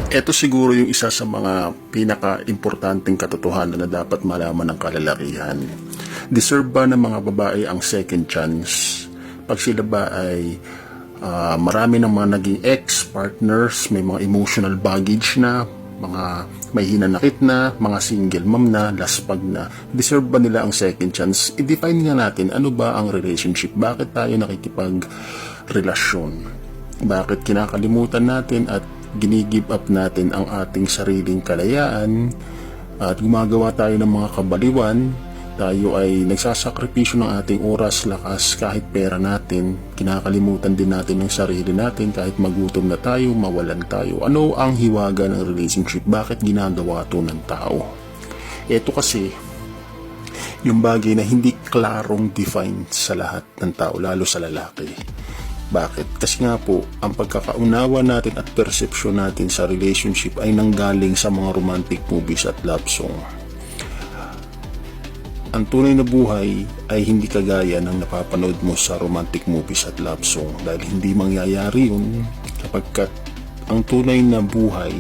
Ito siguro yung isa sa mga pinaka-importanting katotohanan na dapat malaman ng kalalakihan. Deserve ba ng mga babae ang second chance? Pag sila ba ay marami ng mga naging ex-partners, may mga emotional baggage na, mga may hinanakit na, mga single mom na, laspag na, deserve ba nila ang second chance? I-define nga natin, ano ba ang relationship? Bakit tayo nakikipag-relasyon? Bakit kinakalimutan natin at ginigive up natin ang ating sariling kalayaan at gumagawa tayo ng mga kabaliwan? Tayo ay nagsasakripisyo ng ating oras, lakas, kahit pera natin. Kinakalimutan din natin ang sarili natin kahit magutom na tayo, mawalan tayo. Ano ang hiwaga ng relationship? Bakit ginagawa ito ng tao? Ito kasi yung bagay na hindi klarong defined sa lahat ng tao, lalo sa lalaki. Bakit? Kasi nga po, ang pagkakaunawa natin at perception natin sa relationship ay nanggaling sa mga romantic movies at love song. Ang tunay na buhay ay hindi kagaya ng napapanood mo sa romantic movies at love song, dahil hindi mangyayari yun kapag ang tunay na buhay,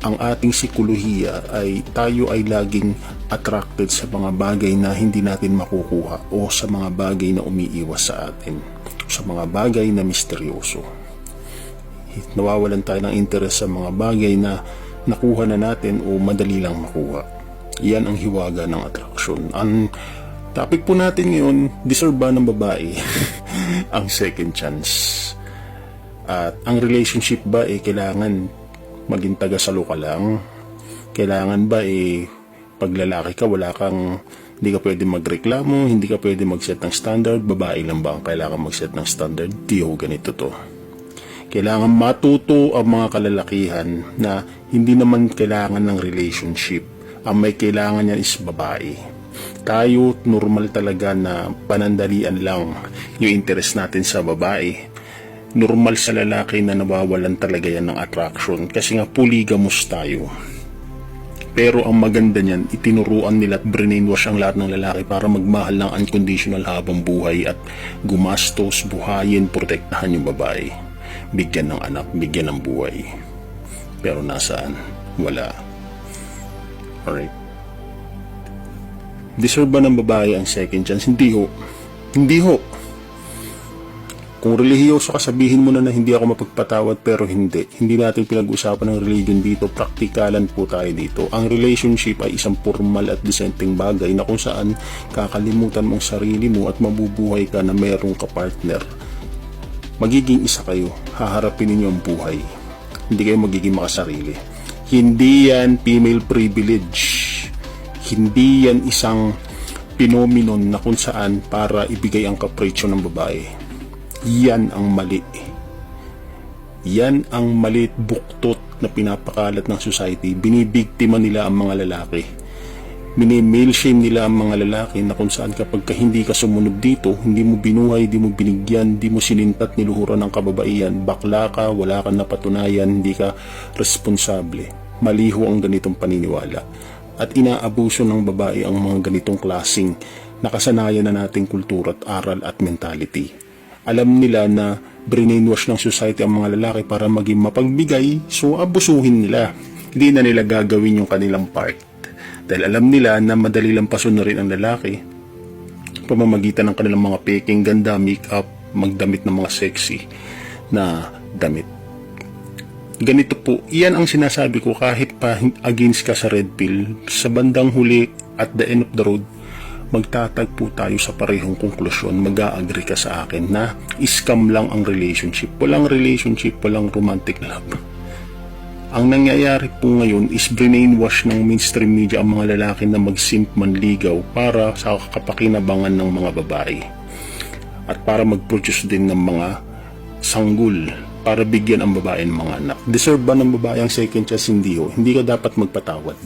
ang ating psikolohiya ay tayo ay laging attracted sa mga bagay na hindi natin makukuha o sa mga bagay na umiiwas sa atin, sa mga bagay na misteryoso. Nawawalan tayo ng interest sa mga bagay na nakuha na natin o madali lang makuha. Yan ang hiwaga ng attraction. Ang topic po natin ngayon, deserve ba ng babae ang second chance? At ang relationship ba kailangan maging taga-salo ka lang? Kailangan ba pag lalaki ka, hindi ka pwede magreklamo, hindi ka pwede mag-set ng standard? Babae lang ba ang kailangan mag-set ng standard? Diyo, ganito to. Kailangan matuto ang mga kalalakihan na hindi naman kailangan ng relationship. Ang may kailangan niyan is babae. Tayo, normal talaga na panandalian lang yung interest natin sa babae. Normal sa lalaki na nawawalan talaga yan ng attraction kasi nga polygamous tayo. Pero ang maganda niyan, itinuruan nila at brainwash ang lahat ng lalaki para magmahal ng unconditional habang buhay at gumastos, buhayin, protektahan yung babae. Bigyan ng anak, bigyan ng buhay. Pero nasaan? Wala. Alright. Deserve ba ng babae ang second chance? Hindi ho. Hindi ho. Kung relihiyoso ka, sabihin mo na hindi ako mapagpatawad, pero hindi. Hindi natin pinag-usapan ng religion dito. Praktikalan po tayo dito. Ang relationship ay isang formal at disenteng bagay na kung saan kakalimutan mong sarili mo at mabubuhay ka na mayroong ka-partner. Magiging isa kayo. Haharapin ninyo ang buhay. Hindi kayo magiging makasarili. Hindi yan female privilege. Hindi yan isang phenomenon na kung saan para ibigay ang kapritsyo ng babae. Yan ang mali. Yan ang maliit buktot na pinapakalat ng society. Binibiktima nila ang mga lalaki. Mini-male shame nila ang mga lalaki na kung saan kapag hindi ka sumunod dito, hindi mo binuhay, hindi mo binigyan, hindi mo sinintat niluhuran ng kababaihan, bakla ka, wala kang napatunayan, hindi ka responsable. Maliho ang ganitong paniniwala. At inaabuso ng babae ang mga ganitong klaseng nakasanayan na nating kultura at aral at mentality. Alam nila na brainwash ng society ang mga lalaki para maging mapagbigay, so abusuhin nila. Hindi na nila gagawin yung kanilang part. Dahil alam nila na madali lang pasunurin ang lalaki pamamagitan ng kanilang mga peking ganda, make-up, magdamit ng mga sexy na damit. Ganito po, iyan ang sinasabi ko kahit pa against ka sa red pill, sa bandang huli at the end of the road, magtatagpo tayo sa parehong konklusyon, mag-a-agree ka sa akin na scam lang ang relationship. Walang relationship, walang romantic love. Ang nangyayari po ngayon is brainwash ng mainstream media ang mga lalaki na mag-simp manligaw para sa kapakinabangan ng mga babae at para mag-produce din ng mga sanggol para bigyan ang babae ng mga anak. Deserve ba ng babae ang second chance? Hindi ho. Hindi ka dapat magpatawad.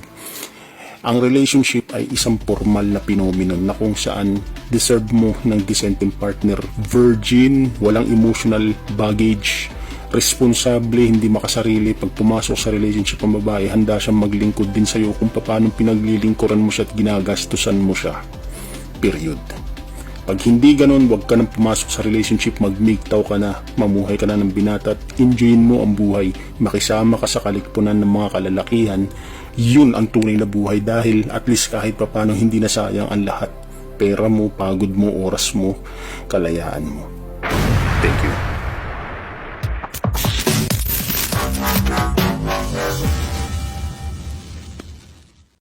Ang relationship ay isang formal na phenomenon na kung saan deserve mo ng dissenting partner, virgin, walang emotional baggage, responsable, hindi makasarili. Pag pumasok sa relationship ang babae, handa siyang maglingkod din sa'yo kung paano pinaglilingkuran mo siya at ginagastusan mo siya. Period. Pag hindi ganun, wag ka nang pumasok sa relationship, magmigtaw ka na, mamuhay ka na ng binata at enjoyin mo ang buhay. Makisama ka sa kalikpunan ng mga kalalakihan, yun ang tunay na buhay dahil at least kahit papano hindi na sayang ang lahat. Pera mo, pagod mo, oras mo, kalayaan mo. Thank you.